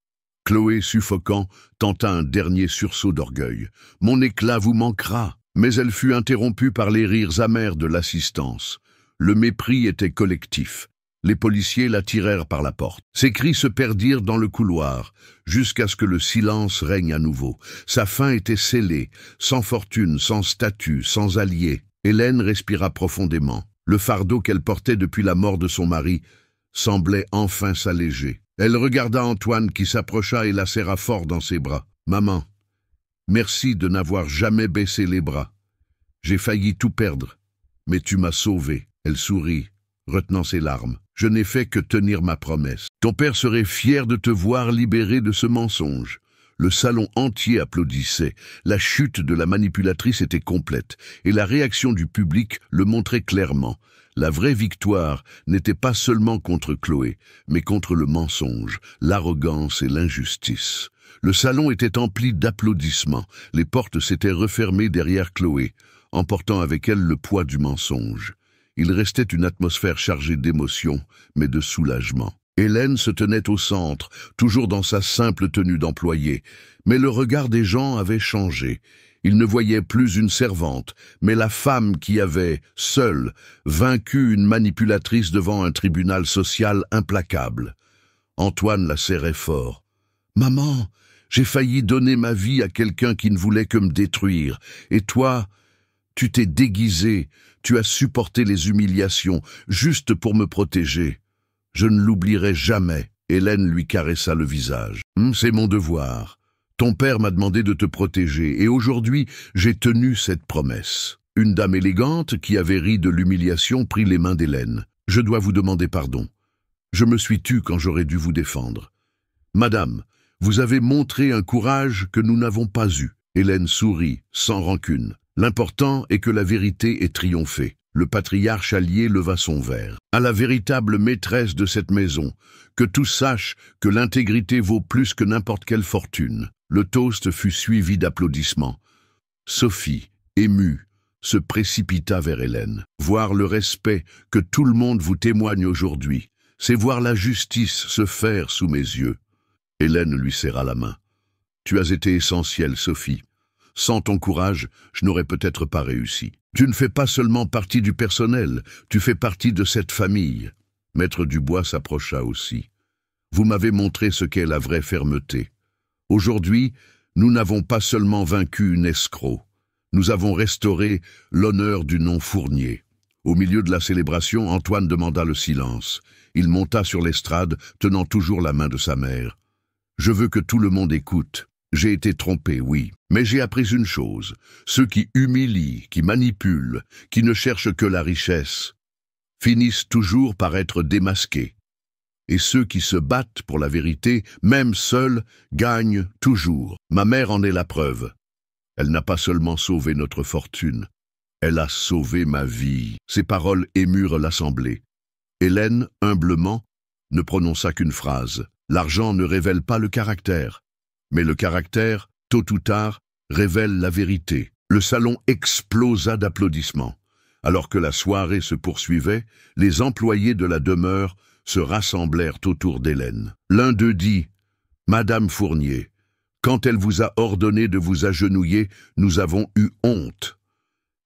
Chloé, suffocant, tenta un dernier sursaut d'orgueil. « Mon éclat vous manquera !» Mais elle fut interrompue par les rires amers de l'assistance. Le mépris était collectif. Les policiers la tirèrent par la porte. Ses cris se perdirent dans le couloir, jusqu'à ce que le silence règne à nouveau. Sa fin était scellée, sans fortune, sans statut, sans allié. Hélène respira profondément. Le fardeau qu'elle portait depuis la mort de son mari semblait enfin s'alléger. Elle regarda Antoine qui s'approcha et la serra fort dans ses bras. « Maman, merci de n'avoir jamais baissé les bras. J'ai failli tout perdre, mais tu m'as sauvée. » Elle sourit, retenant ses larmes. « Je n'ai fait que tenir ma promesse. Ton père serait fier de te voir libéré de ce mensonge. » Le salon entier applaudissait. La chute de la manipulatrice était complète, et la réaction du public le montrait clairement. La vraie victoire n'était pas seulement contre Chloé, mais contre le mensonge, l'arrogance et l'injustice. Le salon était empli d'applaudissements. Les portes s'étaient refermées derrière Chloé, emportant avec elle le poids du mensonge. Il restait une atmosphère chargée d'émotion, mais de soulagement. Hélène se tenait au centre, toujours dans sa simple tenue d'employée, mais le regard des gens avait changé. Ils ne voyaient plus une servante, mais la femme qui avait, seule, vaincu une manipulatrice devant un tribunal social implacable. Antoine la serrait fort. « Maman, j'ai failli donner ma vie à quelqu'un qui ne voulait que me détruire, et toi, tu t'es déguisée, tu as supporté les humiliations, juste pour me protéger. Je ne l'oublierai jamais. » Hélène lui caressa le visage. « C'est mon devoir. Ton père m'a demandé de te protéger, et aujourd'hui, j'ai tenu cette promesse. » Une dame élégante, qui avait ri de l'humiliation, prit les mains d'Hélène. « Je dois vous demander pardon. Je me suis tue quand j'aurais dû vous défendre. Madame, vous avez montré un courage que nous n'avons pas eu. » Hélène sourit, sans rancune. « L'important est que la vérité ait triomphé. » Le patriarche allié leva son verre. « À la véritable maîtresse de cette maison, que tous sachent que l'intégrité vaut plus que n'importe quelle fortune. » Le toast fut suivi d'applaudissements. Sophie, émue, se précipita vers Hélène. « Voir le respect que tout le monde vous témoigne aujourd'hui, c'est voir la justice se faire sous mes yeux. » Hélène lui serra la main. « Tu as été essentielle, Sophie. Sans ton courage, je n'aurais peut-être pas réussi. Tu ne fais pas seulement partie du personnel, tu fais partie de cette famille. » Maître Dubois s'approcha aussi. « Vous m'avez montré ce qu'est la vraie fermeté. Aujourd'hui, nous n'avons pas seulement vaincu une escroc, nous avons restauré l'honneur du nom Fournier. » Au milieu de la célébration, Antoine demanda le silence. Il monta sur l'estrade, tenant toujours la main de sa mère. « Je veux que tout le monde écoute. J'ai été trompé, oui, mais j'ai appris une chose. Ceux qui humilient, qui manipulent, qui ne cherchent que la richesse, finissent toujours par être démasqués. Et ceux qui se battent pour la vérité, même seuls, gagnent toujours. Ma mère en est la preuve. Elle n'a pas seulement sauvé notre fortune, elle a sauvé ma vie. » Ces paroles émurent l'assemblée. Hélène, humblement, ne prononça qu'une phrase. « L'argent ne révèle pas le caractère. Mais le caractère, tôt ou tard, révèle la vérité. » Le salon explosa d'applaudissements. Alors que la soirée se poursuivait, les employés de la demeure se rassemblèrent autour d'Hélène. L'un d'eux dit « Madame Fournier, quand elle vous a ordonné de vous agenouiller, nous avons eu honte.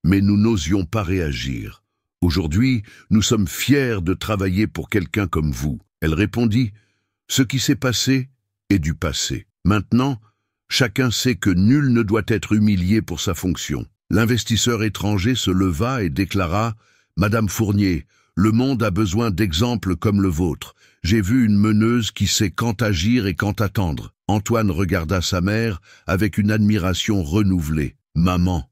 Mais nous n'osions pas réagir. Aujourd'hui, nous sommes fiers de travailler pour quelqu'un comme vous. » Elle répondit « Ce qui s'est passé est du passé. Maintenant, chacun sait que nul ne doit être humilié pour sa fonction. » L'investisseur étranger se leva et déclara « Madame Fournier, le monde a besoin d'exemples comme le vôtre. J'ai vu une meneuse qui sait quand agir et quand attendre. » Antoine regarda sa mère avec une admiration renouvelée. « Maman,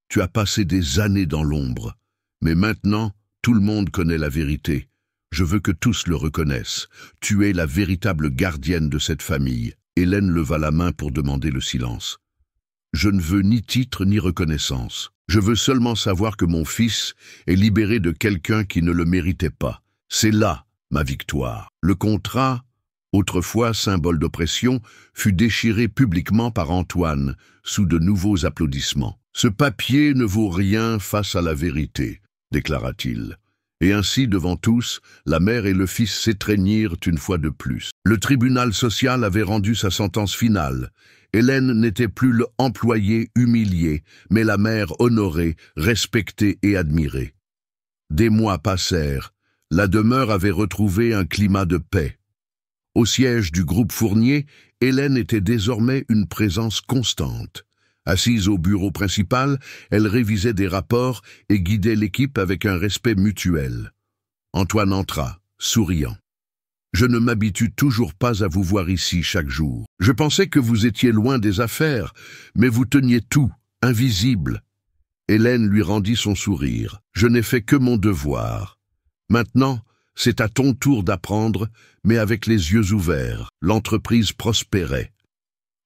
tu as passé des années dans l'ombre. Mais maintenant, tout le monde connaît la vérité. Je veux que tous le reconnaissent. Tu es la véritable gardienne de cette famille. » Hélène leva la main pour demander le silence. « Je ne veux ni titre ni reconnaissance. Je veux seulement savoir que mon fils est libéré de quelqu'un qui ne le méritait pas. C'est là ma victoire. » Le contrat, autrefois symbole d'oppression, fut déchiré publiquement par Antoine, sous de nouveaux applaudissements. « Ce papier ne vaut rien face à la vérité, » déclara-t-il. Et ainsi, devant tous, la mère et le fils s'étreignirent une fois de plus. Le tribunal social avait rendu sa sentence finale. Hélène n'était plus l'employée humiliée, mais la mère honorée, respectée et admirée. Des mois passèrent. La demeure avait retrouvé un climat de paix. Au siège du groupe Fournier, Hélène était désormais une présence constante. Assise au bureau principal, elle révisait des rapports et guidait l'équipe avec un respect mutuel. Antoine entra, souriant. « Je ne m'habitue toujours pas à vous voir ici chaque jour. Je pensais que vous étiez loin des affaires, mais vous teniez tout, invisible. » Hélène lui rendit son sourire. « Je n'ai fait que mon devoir. Maintenant, c'est à ton tour d'apprendre, mais avec les yeux ouverts. » L'entreprise prospérait.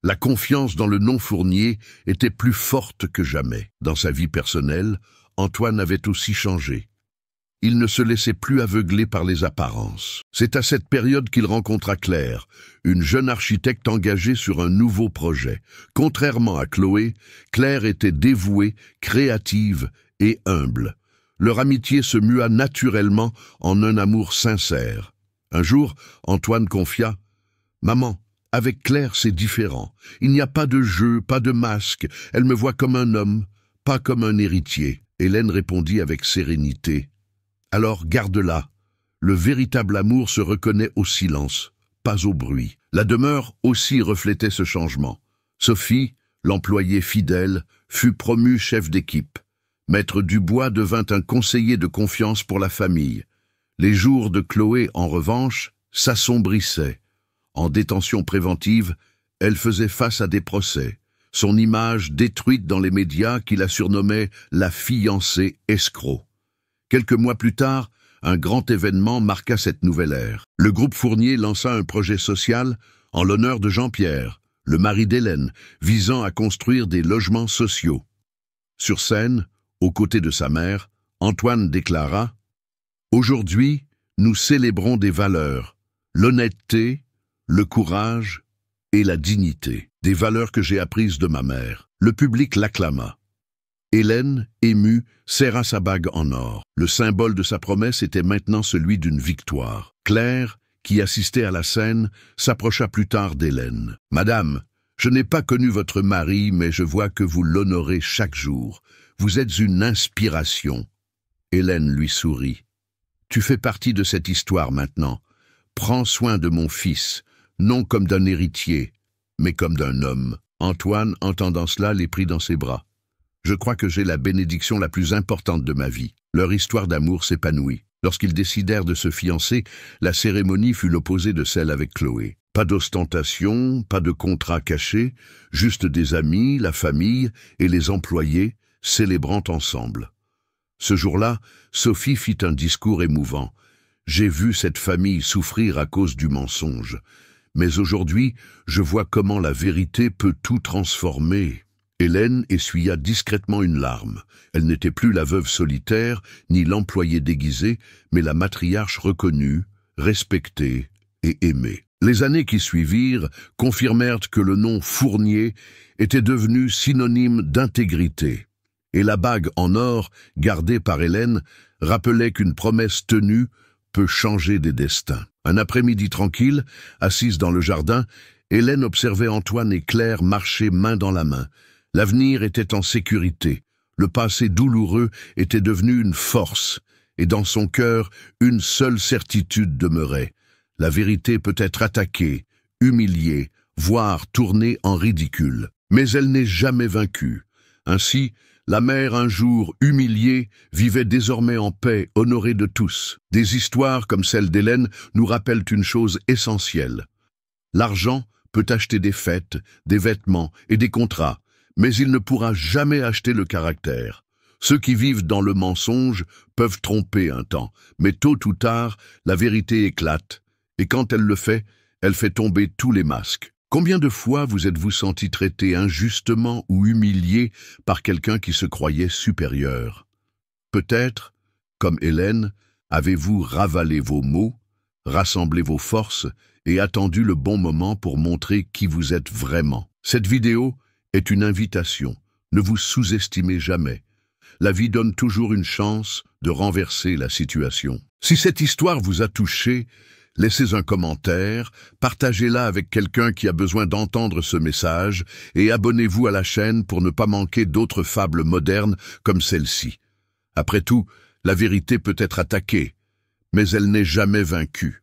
La confiance dans le nom Fournier était plus forte que jamais. Dans sa vie personnelle, Antoine avait aussi changé. Il ne se laissait plus aveugler par les apparences. C'est à cette période qu'il rencontra Claire, une jeune architecte engagée sur un nouveau projet. Contrairement à Chloé, Claire était dévouée, créative et humble. Leur amitié se mua naturellement en un amour sincère. Un jour, Antoine confia « Maman, avec Claire, c'est différent. Il n'y a pas de jeu, pas de masque. Elle me voit comme un homme, pas comme un héritier. » Hélène répondit avec sérénité. « Alors garde-la. Le véritable amour se reconnaît au silence, pas au bruit. » La demeure aussi reflétait ce changement. Sophie, l'employée fidèle, fut promue chef d'équipe. Maître Dubois devint un conseiller de confiance pour la famille. Les jours de Chloé, en revanche, s'assombrissaient. En détention préventive, elle faisait face à des procès. Son image détruite dans les médias qui la surnommaient la fiancée escroc. Quelques mois plus tard, un grand événement marqua cette nouvelle ère. Le groupe Fournier lança un projet social en l'honneur de Jean-Pierre, le mari d'Hélène, visant à construire des logements sociaux. Sur scène, aux côtés de sa mère, Antoine déclara « Aujourd'hui, nous célébrons des valeurs, l'honnêteté, le courage et la dignité, des valeurs que j'ai apprises de ma mère. » Le public l'acclama. Hélène, émue, serra sa bague en or. Le symbole de sa promesse était maintenant celui d'une victoire. Claire, qui assistait à la scène, s'approcha plus tard d'Hélène. « Madame, je n'ai pas connu votre mari, mais je vois que vous l'honorez chaque jour. Vous êtes une inspiration. » Hélène lui sourit. « Tu fais partie de cette histoire maintenant. Prends soin de mon fils, non comme d'un héritier, mais comme d'un homme. » Antoine, entendant cela, les prit dans ses bras. « Je crois que j'ai la bénédiction la plus importante de ma vie. » Leur histoire d'amour s'épanouit. Lorsqu'ils décidèrent de se fiancer, la cérémonie fut l'opposé de celle avec Chloé. Pas d'ostentation, pas de contrat caché, juste des amis, la famille et les employés célébrant ensemble. Ce jour-là, Sophie fit un discours émouvant. « J'ai vu cette famille souffrir à cause du mensonge. Mais aujourd'hui, je vois comment la vérité peut tout transformer. » Hélène essuya discrètement une larme. Elle n'était plus la veuve solitaire, ni l'employée déguisée, mais la matriarche reconnue, respectée et aimée. Les années qui suivirent confirmèrent que le nom Fournier était devenu synonyme d'intégrité. Et la bague en or, gardée par Hélène, rappelait qu'une promesse tenue peut changer des destins. Un après-midi tranquille, assise dans le jardin, Hélène observait Antoine et Claire marcher main dans la main. L'avenir était en sécurité, le passé douloureux était devenu une force, et dans son cœur, une seule certitude demeurait. La vérité peut être attaquée, humiliée, voire tournée en ridicule. Mais elle n'est jamais vaincue. Ainsi, la mère, un jour humiliée, vivait désormais en paix, honorée de tous. Des histoires comme celle d'Hélène nous rappellent une chose essentielle. L'argent peut acheter des fêtes, des vêtements et des contrats, mais il ne pourra jamais acheter le caractère. Ceux qui vivent dans le mensonge peuvent tromper un temps, mais tôt ou tard, la vérité éclate, et quand elle le fait, elle fait tomber tous les masques. Combien de fois vous êtes-vous senti traité injustement ou humilié par quelqu'un qui se croyait supérieur? Peut-être, comme Hélène, avez-vous ravalé vos mots, rassemblé vos forces et attendu le bon moment pour montrer qui vous êtes vraiment. Cette vidéo est une invitation. Ne vous sous-estimez jamais. La vie donne toujours une chance de renverser la situation. Si cette histoire vous a touché, laissez un commentaire, partagez-la avec quelqu'un qui a besoin d'entendre ce message et abonnez-vous à la chaîne pour ne pas manquer d'autres fables modernes comme celle-ci. Après tout, la vérité peut être attaquée, mais elle n'est jamais vaincue.